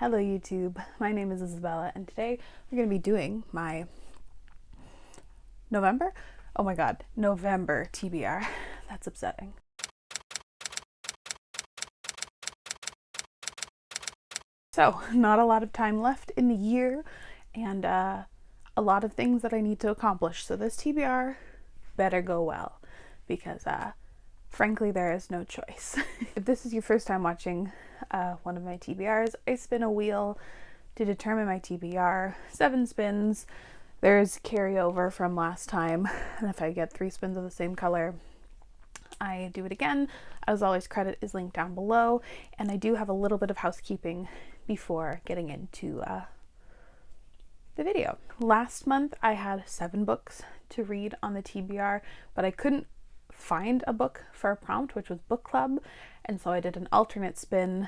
Hello YouTube, my name is Isabella and today we're going to be doing my November TBR. That's upsetting. So, not a lot of time left in the year and a lot of things that I need to accomplish. So this TBR better go well because frankly there is no choice. If this is your first time watching one of my TBRs, I spin a wheel to determine my TBR. 7 spins. There's carryover from last time, and if I get 3 spins of the same color, I do it again. As always, credit is linked down below, and I do have a little bit of housekeeping before getting into the video. Last month I had 7 books to read on the TBR, but I couldn't find a book for a prompt, which was book club, and so I did an alternate spin.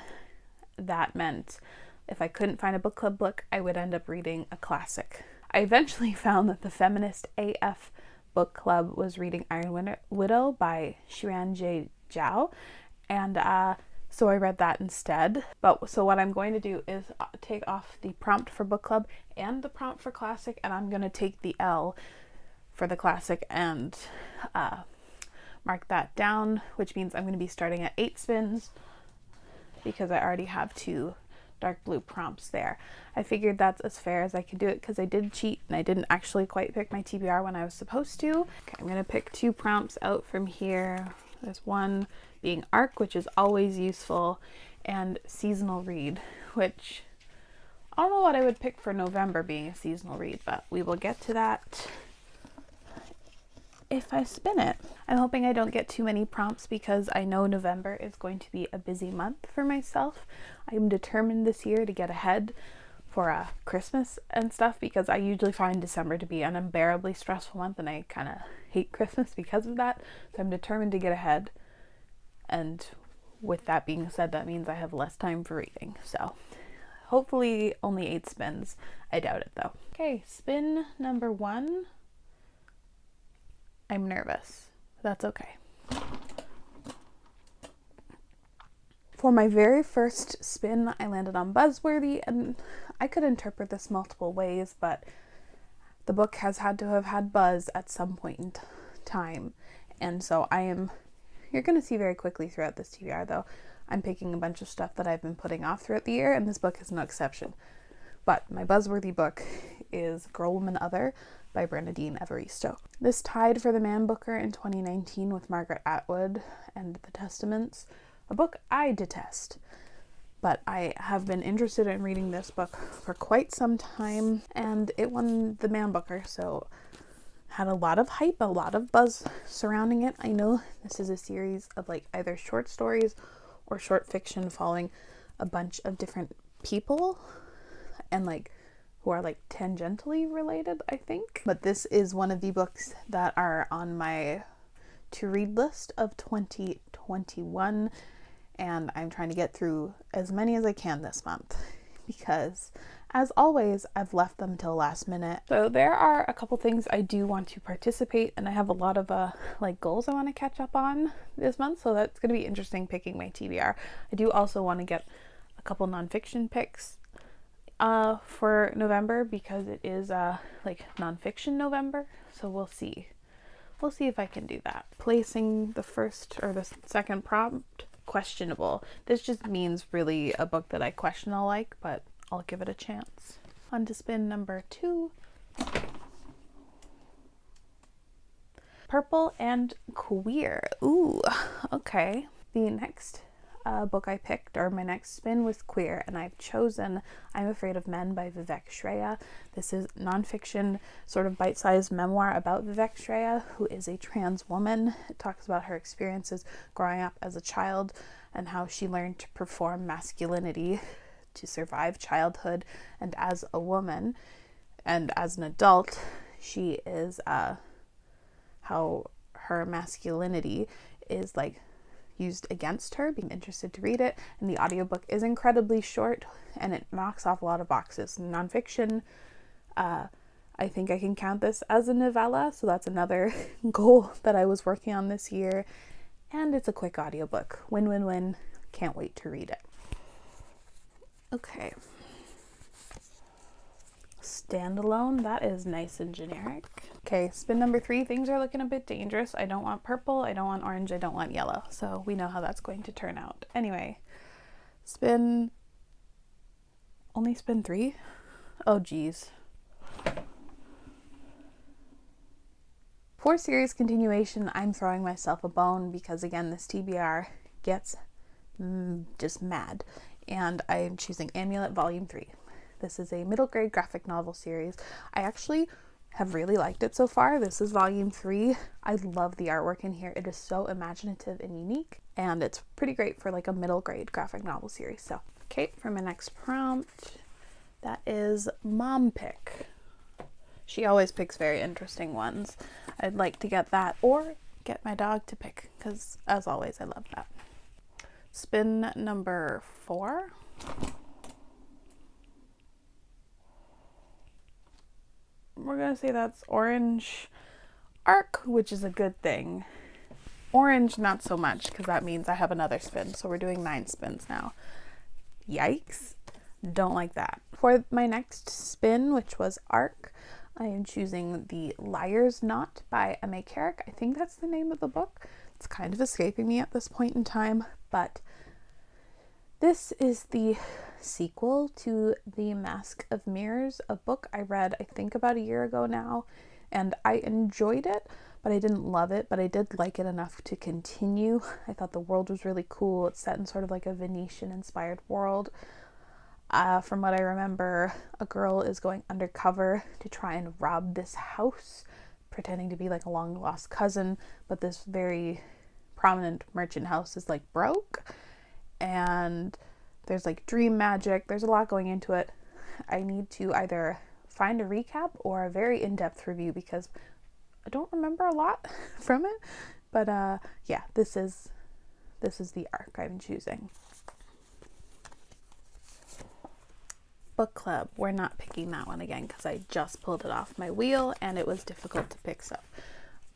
That meant if I couldn't find a book club book, I would end up reading a classic. I eventually found that the Feminist AF book club was reading Iron Widow by Xiran J. Zhao, and so I read that instead. So what I'm going to do is take off the prompt for book club and the prompt for classic, and I'm going to take the L for the classic and mark that down, which means I'm going to be starting at 8 spins because I already have 2 dark blue prompts there. I figured that's as fair as I could do it because I did cheat and I didn't actually quite pick my TBR when I was supposed to. Okay, I'm going to pick 2 prompts out from here. There's one being ARC, which is always useful, and seasonal read, which I don't know what I would pick for November being a seasonal read, but we will get to that if I spin it. I'm hoping I don't get too many prompts because I know November is going to be a busy month for myself. I'm determined this year to get ahead for Christmas and stuff because I usually find December to be an unbearably stressful month and I kind of hate Christmas because of that. So I'm determined to get ahead, and with that being said, that means I have less time for reading. So hopefully only 8 spins. I doubt it though. Okay, spin number 1. I'm nervous. That's okay. For my very first spin, I landed on buzzworthy, and I could interpret this multiple ways, but the book has had to have had buzz at some point in time. And so you're going to see very quickly throughout this TBR though, I'm picking a bunch of stuff that I've been putting off throughout the year, and this book is no exception. But my buzzworthy book is Girl, Woman, Other by Bernadine Evaristo. This tied for the Man Booker in 2019 with Margaret Atwood and The Testaments, a book I detest. But I have been interested in reading this book for quite some time, and it won the Man Booker, so had a lot of hype, a lot of buzz surrounding it. I know this is a series of like either short stories or short fiction following a bunch of different people and like who are like tangentially related, I think. But this is one of the books that are on my to read list of 2021, and I'm trying to get through as many as I can this month because as always I've left them till last minute. So there are a couple things I do want to participate, and I have a lot of like goals I want to catch up on this month, so that's going to be interesting picking my TBR. I do also want to get a couple nonfiction picks for November because it is like nonfiction November, so we'll see if I can do that. Placing the first or the second prompt, questionable. This just means really a book that I question I'll like, but I'll give it a chance. On to spin number 2. Purple and Queer. Ooh, okay. The next book I picked, or my next spin, was Queer, and I've chosen I'm Afraid of Men by Vivek Shraya. This is nonfiction, sort of bite-sized memoir about Vivek Shraya, who is a trans woman. It talks about her experiences growing up as a child and how she learned to perform masculinity to survive childhood, and as a woman and as an adult, she is how her masculinity is like used against her. Being interested to read it, and the audiobook is incredibly short and it knocks off a lot of boxes. Nonfiction, I think I can count this as a novella, so that's another goal that I was working on this year, and it's a quick audiobook. Win-win-win. Can't wait to read it. Okay, Standalone, that is nice and generic. Okay, spin number 3. Things are looking a bit dangerous. I don't want purple, I don't want orange, I don't want yellow. So we know how that's going to turn out. Anyway, only spin 3? Oh geez. For series continuation, I'm throwing myself a bone because again, this TBR gets just mad. And I'm choosing Amulet Volume 3. This is a middle grade graphic novel series. I actually have really liked it so far. This is Volume 3. I love the artwork in here. It is so imaginative and unique, and it's pretty great for like a middle grade graphic novel series. So, okay, for my next prompt, that is Mom Pick. She always picks very interesting ones. I'd like to get that or get my dog to pick because, as always, I love that. Spin number 4. We're going to say that's Orange Arc, which is a good thing. Orange, not so much, because that means I have another spin. So we're doing 9 spins now. Yikes. Don't like that. For my next spin, which was Arc, I am choosing The Liar's Knot by M.A. Carrick. I think that's the name of the book. It's kind of escaping me at this point in time, but this is the sequel to The Mask of Mirrors, a book I read, I think about a year ago now, and I enjoyed it, but I didn't love it, but I did like it enough to continue. I thought the world was really cool. It's set in sort of like a Venetian-inspired world. From what I remember, a girl is going undercover to try and rob this house, pretending to be like a long-lost cousin, but this very prominent merchant house is like broke, and there's like dream magic. There's a lot going into it. I need to either find a recap or a very in-depth review because I don't remember a lot from it. But yeah, this is the arc I'm choosing. Book club. We're not picking that one again because I just pulled it off my wheel and it was difficult to pick up.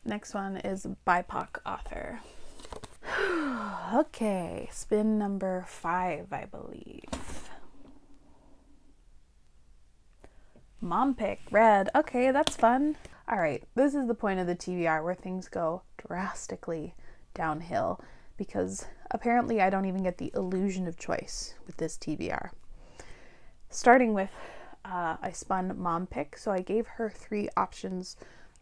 Next one is BIPOC author. Okay, spin number 5, I believe. Mom Pick, red. Okay, that's fun. All right, this is the point of the TBR where things go drastically downhill because apparently I don't even get the illusion of choice with this TBR. Starting with, I spun Mom Pick, so I gave her 3 options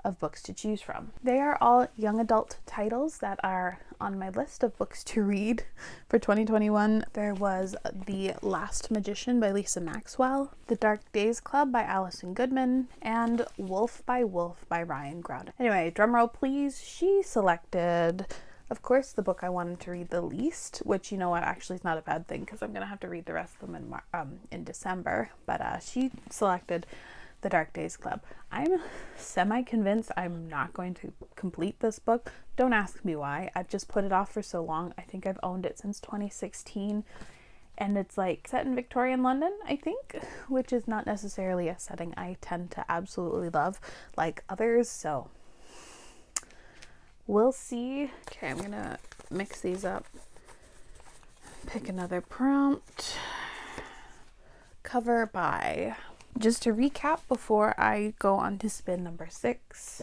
of books to choose from. They are all young adult titles that are on my list of books to read for 2021. There was The Last Magician by Lisa Maxwell, The Dark Days Club by Alison Goodman, and Wolf by Ryan Groudon. Anyway, drumroll please. She selected, of course, the book I wanted to read the least, which, you know what, actually is not a bad thing because I'm going to have to read the rest of them in December. But she selected The Dark Days Club. I'm semi-convinced I'm not going to complete this book. Don't ask me why. I've just put it off for so long. I think I've owned it since 2016. And it's like set in Victorian London, I think, which is not necessarily a setting I tend to absolutely love like others. So we'll see. Okay, I'm gonna mix these up. Pick another prompt. Cover by. Just to recap before I go on to spin number 6.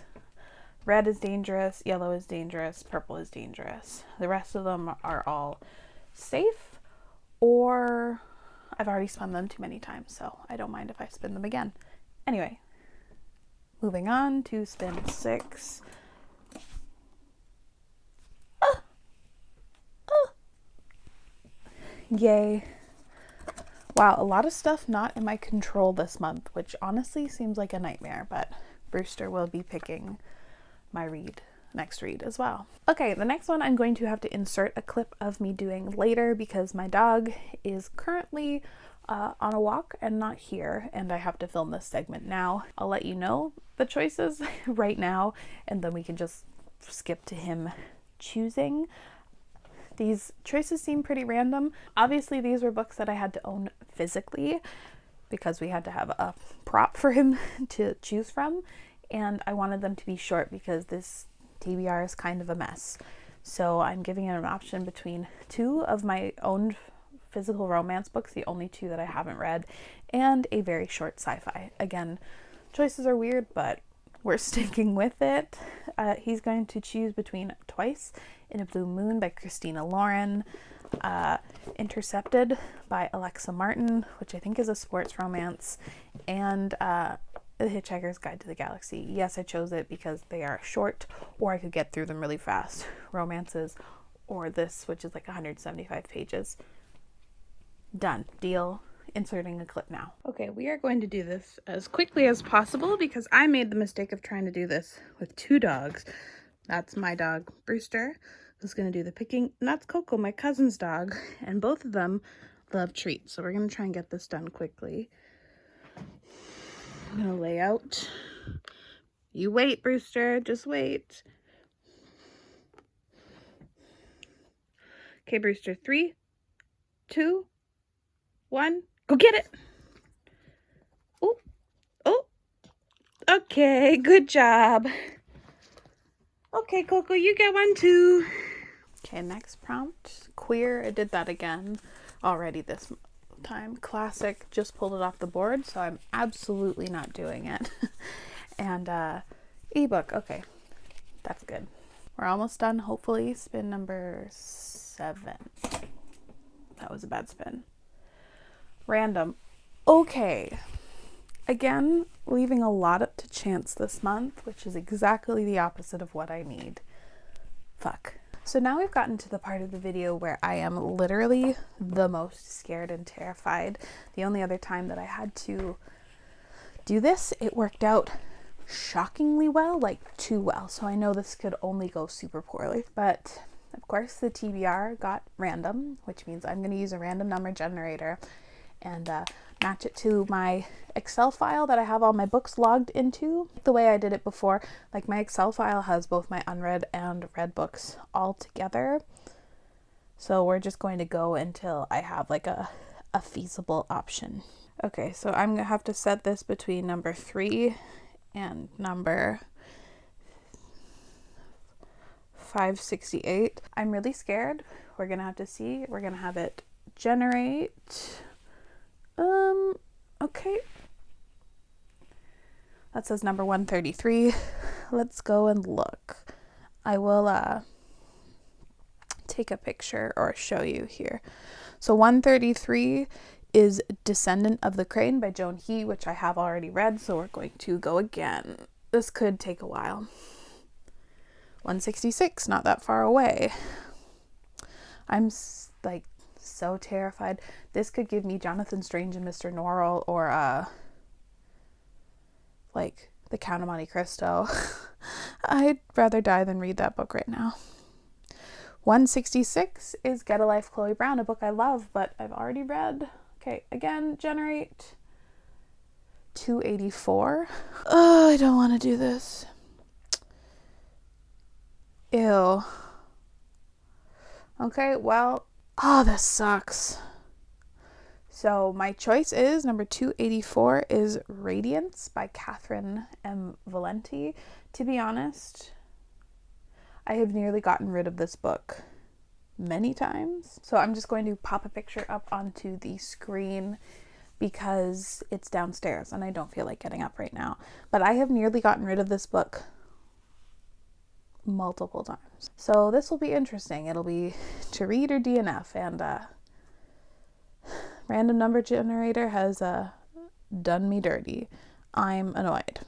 Red is dangerous, yellow is dangerous, purple is dangerous. The rest of them are all safe, or I've already spun them too many times, so I don't mind if I spin them again. Anyway, moving on to spin 6. Yay. Wow, a lot of stuff not in my control this month, which honestly seems like a nightmare, but Brewster will be picking my next read as well. Okay, the next one I'm going to have to insert a clip of me doing later because my dog is currently on a walk and not here, and I have to film this segment now. I'll let you know the choices right now, and then we can just skip to him choosing. These choices seem pretty random. Obviously, these were books that I had to own physically because we had to have a prop for him to choose from, and I wanted them to be short because this TBR is kind of a mess. So I'm giving him an option between 2 of my owned physical romance books, the only two that I haven't read, and a very short sci-fi. Again, choices are weird, but we're sticking with it. He's going to choose between Twice in a Blue Moon by Christina Lauren, Intercepted by Alexa Martin, which I think is a sports romance, and The Hitchhiker's Guide to the Galaxy. Yes, I chose it because they are short, or I could get through them really fast. Romances, or this, which is like 175 pages. Done. Deal. Inserting a clip now. Okay, we are going to do this as quickly as possible because I made the mistake of trying to do this with two dogs. That's my dog, Brewster, who's going to do the picking, and that's Coco, my cousin's dog, and both of them love treats. So we're going to try and get this done quickly. I'm going to lay out. You wait, Brewster, just wait. Okay, Brewster, 3, 2, 1, go get it. Oh, oh, okay, good job. Okay, Coco, you get one too. Okay, next prompt, queer. I did that again already this time. Classic, just pulled it off the board, so I'm absolutely not doing it. And ebook, okay, that's good. We're almost done, hopefully. Spin number 7. That was a bad spin. Random. Okay. Again, leaving a lot up to chance this month, which is exactly the opposite of what I need. Fuck. So now we've gotten to the part of the video where I am literally the most scared and terrified. The only other time that I had to do this, it worked out shockingly well, like too well. So I know this could only go super poorly. But of course the TBR got random, which means I'm going to use a random number generator and match it to my Excel file that I have all my books logged into. The way I did it before, like my Excel file has both my unread and read books all together. So we're just going to go until I have like a feasible option. Okay, so I'm gonna have to set this between number 3 and number 568. I'm really scared. We're gonna have to see. We're gonna have it generate. Okay. That says number 133. Let's go and look. I will take a picture or show you here. So 133 is Descendant of the Crane by Joan He, which I have already read, so we're going to go again. This could take a while. 166, not that far away. I'm like so terrified. This could give me Jonathan Strange and Mr. Norrell, or like The Count of Monte Cristo. I'd rather die than read that book right now. 166 is Get a Life, Chloe Brown, a book I love, but I've already read. Okay, again, generate. 284. Oh, I don't want to do this. Ew. Okay, well, oh, this sucks. So my choice is number 284 is Radiance by Catherine M. Valenti. To be honest, I have nearly gotten rid of this book many times. So I'm just going to pop a picture up onto the screen because it's downstairs and I don't feel like getting up right now. But I have nearly gotten rid of this book multiple times. So this will be interesting. It'll be to read or DNF, and random number generator has done me dirty. I'm annoyed.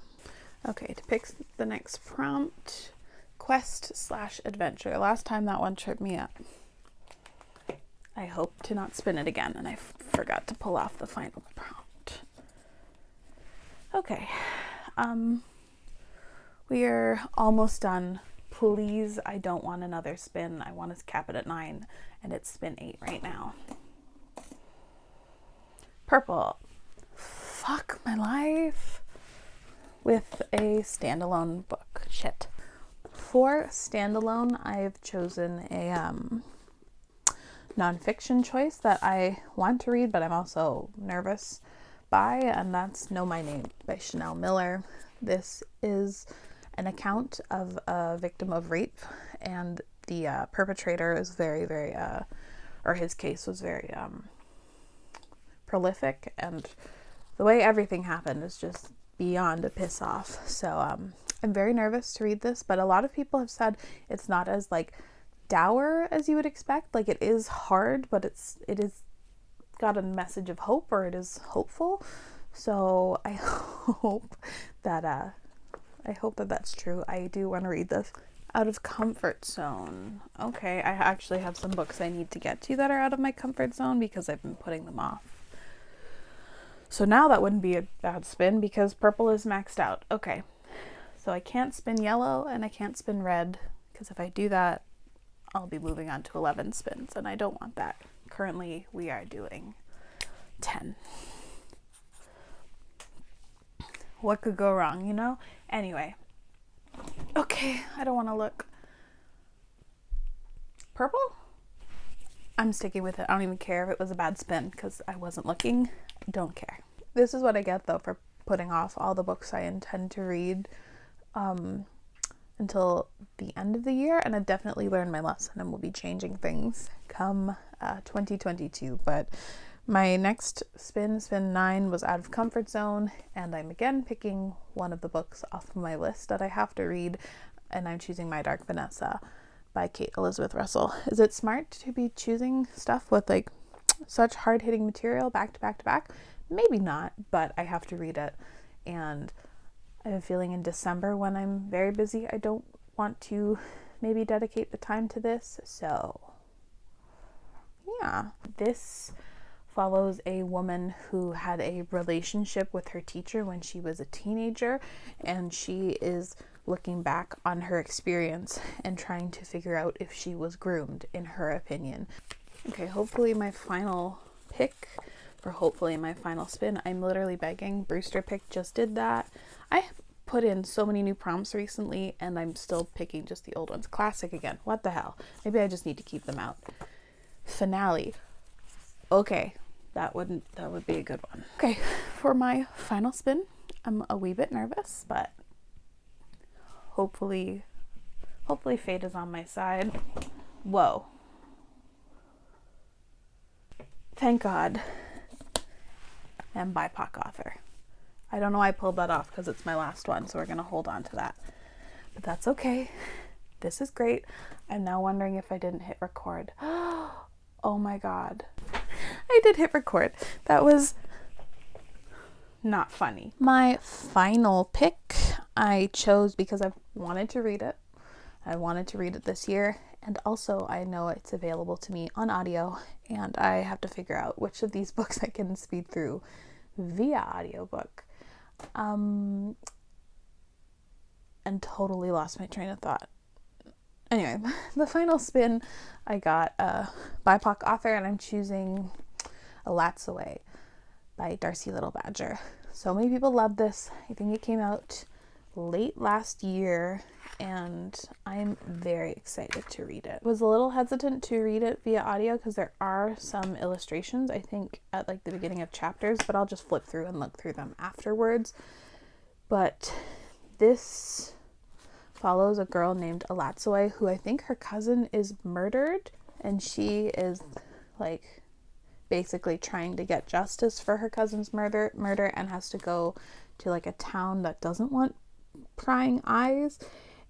Okay, to pick the next prompt, quest/adventure. Last time that one tripped me up. I hope to not spin it again, and I forgot to pull off the final prompt. Okay, we're almost done. Please, I don't want another spin. I want to cap it at 9, and it's spin 8 right now. Purple. Fuck my life. With a standalone book. Shit. For standalone, I've chosen a nonfiction choice that I want to read, but I'm also nervous by, and that's Know My Name by Chanel Miller. This is an account of a victim of rape, and the perpetrator is very, very, or his case was very prolific, and the way everything happened is just beyond a piss off. So I'm very nervous to read this, but a lot of people have said it's not as like dour as you would expect. Like, it is hard, but it is got a message of hope, or it is hopeful. So I hope that that's true. I do want to read this. Out of comfort zone. Okay, I actually have some books I need to get to that are out of my comfort zone because I've been putting them off. So now that wouldn't be a bad spin because purple is maxed out. Okay, so I can't spin yellow and I can't spin red, because if I do that, I'll be moving on to 11 spins, and I don't want that. Currently, we are doing 10. What could go wrong, you know? Anyway. Okay, I don't want to look. Purple? I'm sticking with it. I don't even care if it was a bad spin because I wasn't looking. Don't care. This is what I get, though, for putting off all the books I intend to read until the end of the year. And I've definitely learned my lesson and will be changing things come 2022. But my next spin 9, was out of comfort zone, and I'm again picking one of the books off of my list that I have to read, and I'm choosing My Dark Vanessa by Kate Elizabeth Russell. Is it smart to be choosing stuff with like such hard-hitting material back to back to back? Maybe not, but I have to read it, and I have a feeling in December, when I'm very busy, I don't want to maybe dedicate the time to this. So yeah, this follows a woman who had a relationship with her teacher when she was a teenager, and she is looking back on her experience and trying to figure out if she was groomed, in her opinion. Okay, hopefully my final pick, or hopefully my final spin, I'm literally begging. Brewster Pick just did that. I put in so many new prompts recently, and I'm still picking just the old ones. Classic again. What the hell? Maybe I just need to keep them out. Finale. Okay. That would be a good one. Okay, for my final spin, I'm a wee bit nervous, but hopefully fate is on my side. Whoa. Thank God. And BIPOC author. I don't know why I pulled that off because it's my last one, so we're going to hold on to that. But that's okay. This is great. I'm now wondering if I didn't hit record. Oh my God. I did hit record. That was not funny. My final pick I chose because I wanted to read it. I wanted to read it this year, and also I know it's available to me on audio, and I have to figure out which of these books I can speed through via audiobook. And totally lost my train of thought. Anyway, the final spin, I got a BIPOC author, and I'm choosing Alat's Away by Darcy Little Badger. So many people love this. I think it came out late last year, and I'm very excited to read it. I was a little hesitant to read it via audio because there are some illustrations, I think, at like the beginning of chapters, but I'll just flip through and look through them afterwards. But this follows a girl named Alat's Away, who I think her cousin is murdered, and she is like basically trying to get justice for her cousin's murder and has to go to like a town that doesn't want prying eyes.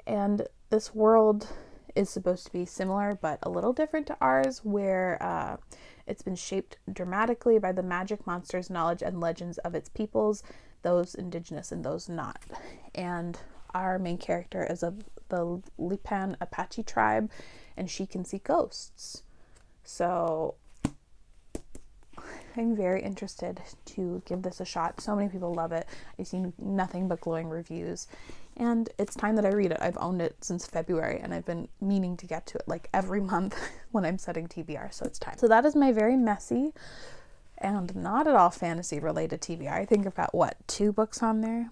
And this world is supposed to be similar but a little different to ours, where it's been shaped dramatically by the magic, monsters, knowledge, and legends of its peoples, those indigenous and those not. And our main character is of the Lipan Apache tribe, and she can see ghosts. So I'm very interested to give this a shot. So many people love it. I've seen nothing but glowing reviews, and it's time that I read it. I've owned it since February, and I've been meaning to get to it like every month when I'm setting TBR, so it's time. So that is my very messy and not at all fantasy related TBR. I think I've got 2 books on there.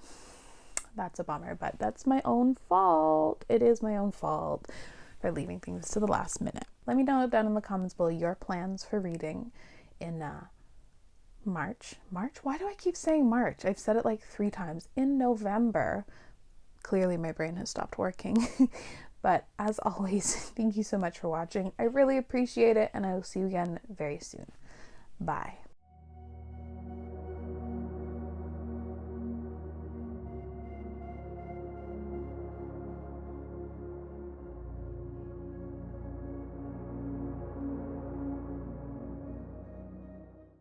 That's a bummer, but that's my own fault. It is my own fault for leaving things to the last minute. Let me know down in the comments below your plans for reading in March. Why do I keep saying March? I've said it like 3 times. In November. Clearly my brain has stopped working. But as always, thank you so much for watching. I really appreciate it, and I will see you again very soon. Bye.